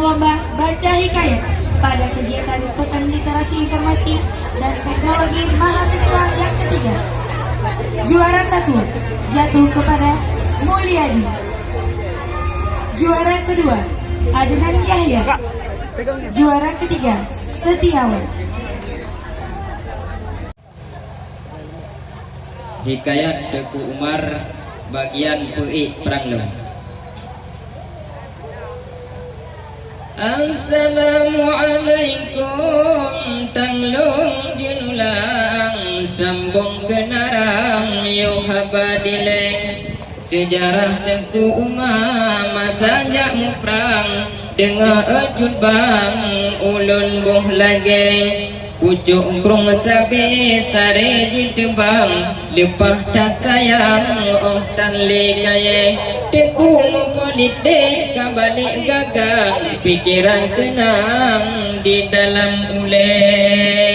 lomba baca hikayat pada kegiatan Pekan Literasi Informasi dan Teknologi Mahasiswa yang ketiga. Juara 1 jatuh kepada Mulyadi. Juara kedua Adnan Yahya. Juara ketiga Setiawan. Hikayat Teku Umar bagian Pei Pranglem. Assalamualaikum tanglung dinulang sambung kenarang yuhabadileng. Sejarah Teku Umar masa jamu perang dengan ejut bang ulun buh lagi. Pucuk krung sabi sare ditebang lepah tak sayang oh tan lekaye. Teku politik kabalik gagang pikiran senang di dalam uleh.